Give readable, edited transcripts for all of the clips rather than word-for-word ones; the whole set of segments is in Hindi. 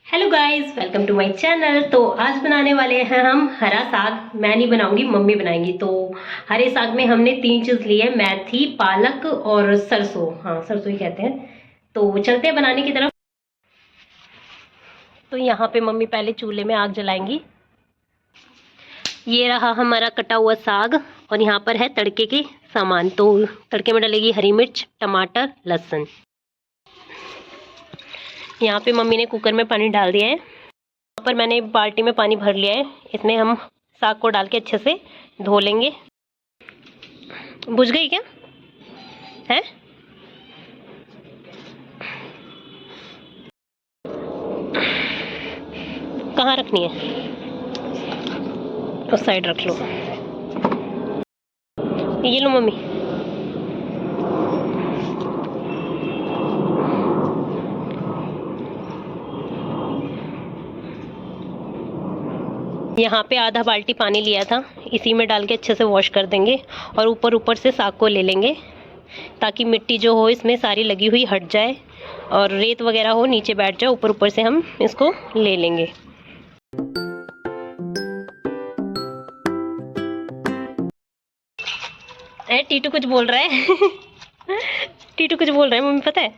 Hello guys, welcome to my channel. तो आज बनाने वाले हैं हम हरा साग। मैं नहीं बनाऊंगी, मम्मी बनाएंगी। तो हरे साग में हमने 3 चीज ली है, मेथी, पालक और सरसों। हाँ, सरसों ही कहते हैं। तो चलते हैं बनाने की तरफ। तो यहाँ पे मम्मी पहले चूल्हे में आग जलाएंगी। ये रहा हमारा कटा हुआ साग और यहाँ पर है तड़के के सामान। तो तड़के में डलेगी हरी मिर्च, टमाटर, लहसुन। यहाँ पे मम्मी ने कुकर में पानी डाल दिया है। यहाँ पर मैंने बाल्टी में पानी भर लिया है। इसमें हम साग को डाल के अच्छे से धो लेंगे। बुझ गई क्या है? कहाँ रखनी है? उस साइड रख लो। ये लो मम्मी। यहाँ पे आधा बाल्टी पानी लिया था, इसी में डाल के अच्छे से वॉश कर देंगे और ऊपर ऊपर से साग को ले लेंगे ताकि मिट्टी जो हो इसमें सारी लगी हुई हट जाए और रेत वगैरह हो नीचे बैठ जाए। ऊपर ऊपर से हम इसको ले लेंगे। टीटू कुछ बोल रहा है। टीटू कुछ बोल रहा है, मम्मी पता है?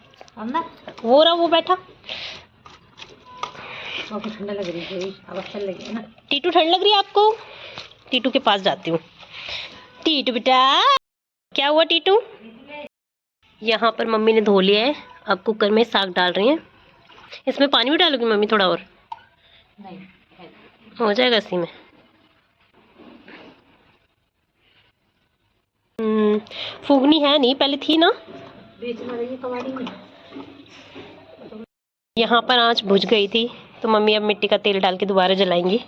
वो रहा, वो बैठा। ठंडा लग रही है, अब अच्छा लगे ना। टीटू ठंड लग रही है आपको? टीटू के पास जाती हूँ। टीटू बेटा, क्या हुआ टीटू? यहाँ पर मम्मी ने धो लिया है। अब कुकर में साग डाल रही हैं। इसमें पानी भी डालोगी मम्मी थोड़ा और? नहीं, हो जाएगा इसी में। फूगनी है नहीं, पहले थी ना। यहाँ पर आँच बुझ गई थी तो मम्मी अब मिट्टी का तेल डाल के दोबारा जलाएंगी।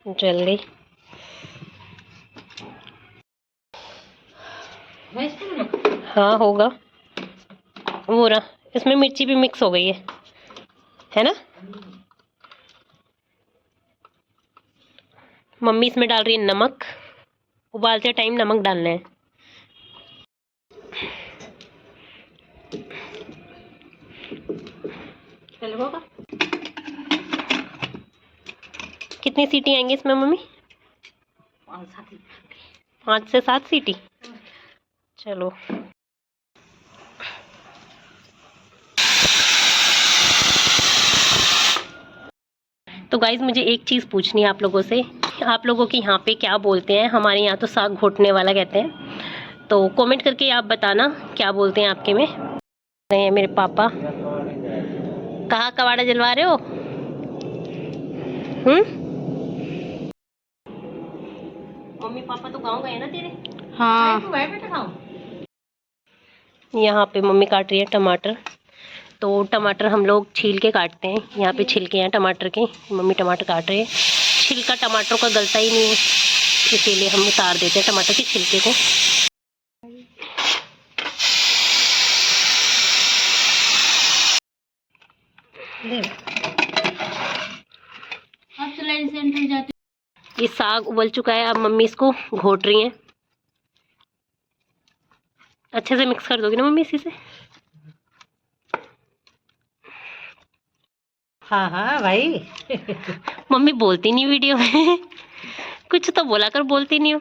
जल गई। हाँ होगा। वो रहा, इसमें मिर्ची भी मिक्स हो गई है ना? मम्मी इसमें डाल रही है नमक। उबालते टाइम नमक डालना है। कितनी सीटी आएंगी इसमें मम्मी? 5 से 7 सीटी। चलो। तो गाइज, मुझे एक चीज़ पूछनी है आप लोगों से। आप लोगों के यहाँ पे क्या बोलते हैं? हमारे यहाँ तो साग घोटने वाला कहते हैं। तो कमेंट करके आप बताना क्या बोलते हैं आपके में। नहीं, मेरे पापा कहाँ कबाड़ा जलवा रहे हो? मम्मी पापा तो गाँव गए ना तेरे? हाँ। यहाँ पे मम्मी काट रही है टमाटर। तो टमाटर हम लोग छील के काटते हैं। यहाँ पे छिलके हैं टमाटर के, मम्मी टमाटर काट रही है। छिलका टमाटर का गलता ही नहीं है, इसीलिए हम उतार देते हैं टमाटर के छिलके को। ये साग उबल चुका है, अब मम्मी इसको घोट रही हैं। अच्छे से मिक्स कर दोगी ना मम्मी इसी से? हाँ हाँ भाई। मम्मी बोलती नहीं वीडियो में। कुछ तो बोला कर, बोलती नहीं हो।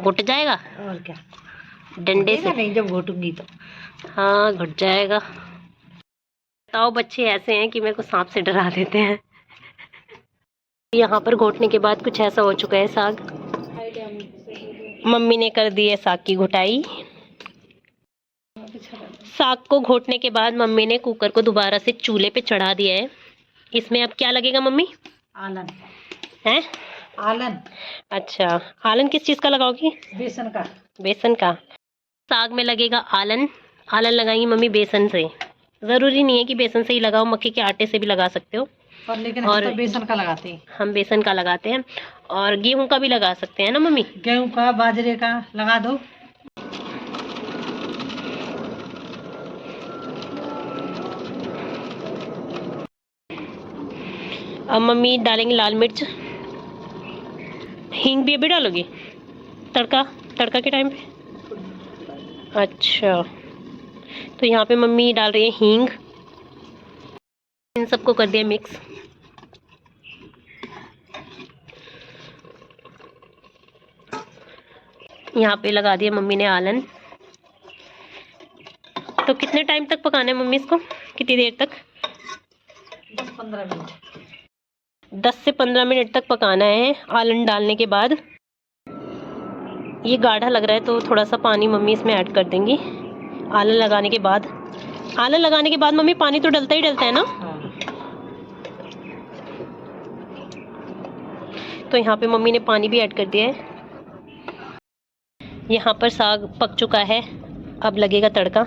घुट जाएगा और क्या, डंडे से नहीं जब घोटूंगी तो। हाँ, घुट जाएगा। बताओ, बच्चे ऐसे हैं कि मेरे को सांप से डरा देते हैं। यहाँ पर घोटने के बाद कुछ ऐसा हो चुका है साग। मम्मी ने कर दी है साग की घुटाई। साग को घोटने के बाद मम्मी ने कुकर को दोबारा से चूल्हे पे चढ़ा दिया है। इसमें अब क्या लगेगा मम्मी? आलन है। आलन? अच्छा, आलन किस चीज़ का लगाओगी? बेसन का। बेसन का साग में लगेगा आलन। आलन लगाएंगी मम्मी बेसन से। ज़रूरी नहीं है कि बेसन से ही लगाओ, मक्के के आटे से भी लगा सकते हो। पर लेकिन हम तो बेसन का लगाते हैं। हम बेसन का लगाते हैं और गेहूं का भी लगा सकते हैं ना मम्मी? गेहूं का, बाजरे का लगा दो। अब मम्मी डालेंगे लाल मिर्च। हींग भी अभी डालोगी? तड़का तड़का के टाइम पे? अच्छा, तो यहाँ पे मम्मी डाल रही है हींग। इन सबको कर दिया मिक्स। यहाँ पे लगा दिया मम्मी ने आलन। तो कितने टाइम तक पकाना है मम्मी इसको, कितनी देर तक? 10-15 मिनट। 10 से 15 मिनट तक पकाना है आलन डालने के बाद। ये गाढ़ा लग रहा है तो थोड़ा सा पानी मम्मी इसमें ऐड कर देंगी आलन लगाने के बाद। आलन लगाने के बाद मम्मी पानी तो डलता ही डलता है ना? तो यहाँ पे मम्मी ने पानी भी ऐड कर दिया है। यहाँ पर साग पक चुका है, अब लगेगा तड़का।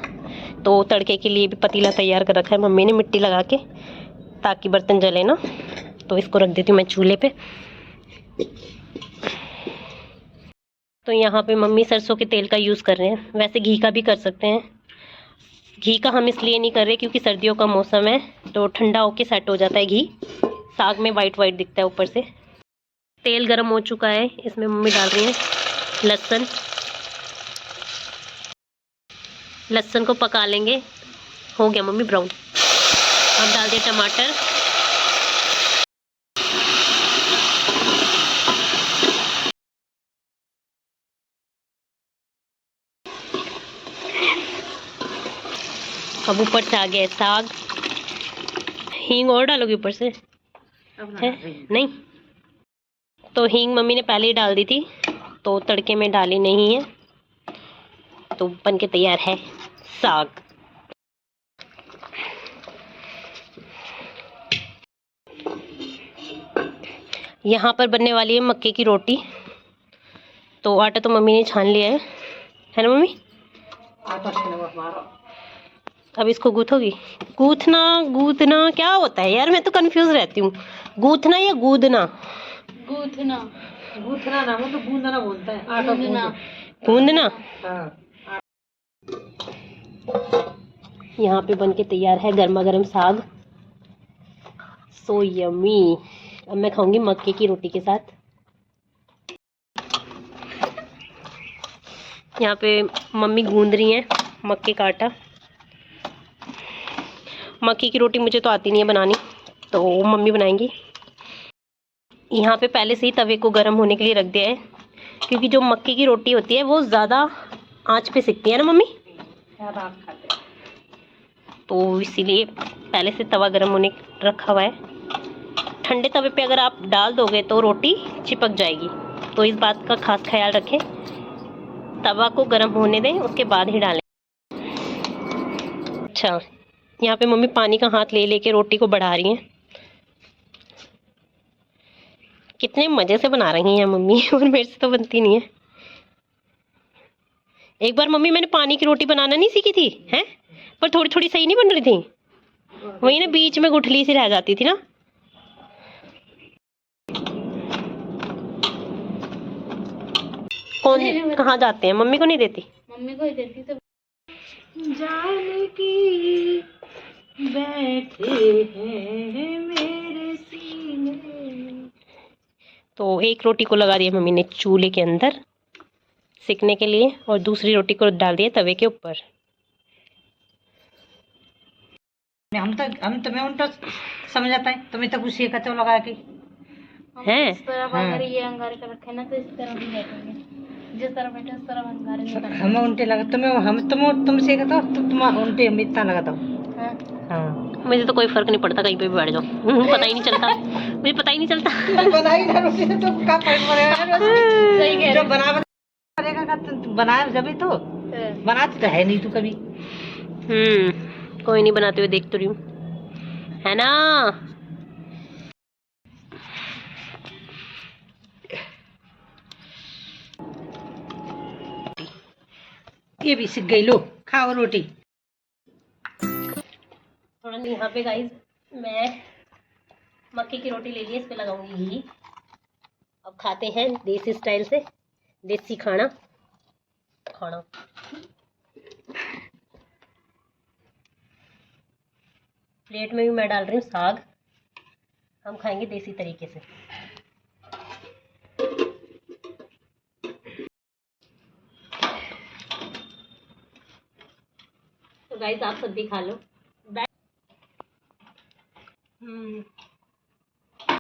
तो तड़के के लिए भी पतीला तैयार कर रखा है मम्मी ने मिट्टी लगा के, ताकि बर्तन जले ना। तो इसको रख देती हूँ मैं चूल्हे पे। तो यहाँ पे मम्मी सरसों के तेल का यूज़ कर रहे हैं, वैसे घी का भी कर सकते हैं। घी का हम इसलिए नहीं कर रहे क्योंकि सर्दियों का मौसम है तो ठंडा होके सेट हो जाता है घी। साग में वाइट वाइट दिखता है ऊपर से। तेल गर्म हो चुका है, इसमें मम्मी डाल रही है लहसुन। लहसुन को पका लेंगे। हो गया मम्मी ब्राउन। अब डाल दिया टमाटर। अब ऊपर से आ गया साग। हींग और डालोगे ऊपर से? है नहीं, तो हींग मम्मी ने पहले ही डाल दी थी तो तड़के में डाली नहीं है। तो बन के तैयार है साग। यहाँ पर बनने वाली है मक्के की रोटी। तो आटा तो मम्मी ने छान लिया है ना मम्मी? आटा छाना हमारा। अब इसको गूथोगी? गूथना क्या होता है यार, मैं तो कंफ्यूज रहती हूँ। गूथना या गूदना? गूथना। गूथना ना, वो तो गूंदना बोलता है। आटा गूंदना। हाँ। यहाँ पे बन के तैयार है गर्मा गर्म साग। So yummy. अब मैं खाऊंगी मक्के की रोटी के साथ। यहाँ पे मम्मी गूंद रही हैं मक्के का आटा। मक्के की रोटी मुझे तो आती नहीं है बनानी, तो मम्मी बनाएंगी। यहाँ पे पहले से ही तवे को गर्म होने के लिए रख दिया है, क्योंकि जो मक्के की रोटी होती है वो ज़्यादा आंच पे सिकती है ना मम्मी, तो इसीलिए पहले से तवा गर्म होने रखा हुआ है। ठंडे तवे पे अगर आप डाल दोगे तो रोटी चिपक जाएगी, तो इस बात का खास ख्याल रखें। तवा को गर्म होने दें, उसके बाद ही डालें। अच्छा, यहाँ पे मम्मी पानी का हाथ ले लेके रोटी को बढ़ा रही हैं। कितने मज़े से बना रही हैं मम्मी, और मेरे से तो बनती नहीं है। एक बार मम्मी मैंने पानी की रोटी बनाना नहीं सीखी थी हैं, पर थोड़ी थोड़ी सही नहीं बन रही थी, वही ना बीच में गुठली सी रह जाती थी ना। कौन कहाँ जाते हैं? मम्मी को नहीं देती? मम्मी को ही देती तो। जाने की बैठे हैं मेरे सीने। तो एक रोटी को लगा दिया मम्मी ने चूल्हे के अंदर सेकने के लिए, और दूसरी रोटी को डाल दिया तवे के ऊपर। हम तुम्हें उल्टा समझ आता है, तुम्हें तो कुछ सीखा तो लगा के हैं। इस तरह अगर ये अंगारे कर रखे ना तो इस तरह भी बैठेंगे, जिस तरह बैठे उस तरह अंगारे नहीं बैठेंगे। हम उल्टे लगा तुम सीखा तो तुम उल्टे हम इतना लगाता हूँ। हाँ, मुझे तो कोई फर्क नहीं पड़ता, कहीं पे भी बैठ जाओ। पता ही नहीं चलता, मुझे पता ही नहीं चलता। बनाई ना रोटी तो क्या फर्क पड़ेगा? सही कह रहे हो। बनाया जब ही तो बनाती तो है नहीं तू कभी। कोई नहीं बनाते हुए देख तो रही हूँ, है ना? ये भी सीख गई, लो खाओ रोटी। थोड़ा यहाँ पे गाइस मैं मक्के की रोटी ले ली, इस पे लगाऊंगी घी। अब खाते हैं देसी स्टाइल से, देसी खाना। प्लेट में भी मैं डाल रही हूँ साग। हम खाएंगे देसी तरीके से। गाइस आप सब भी खा लो।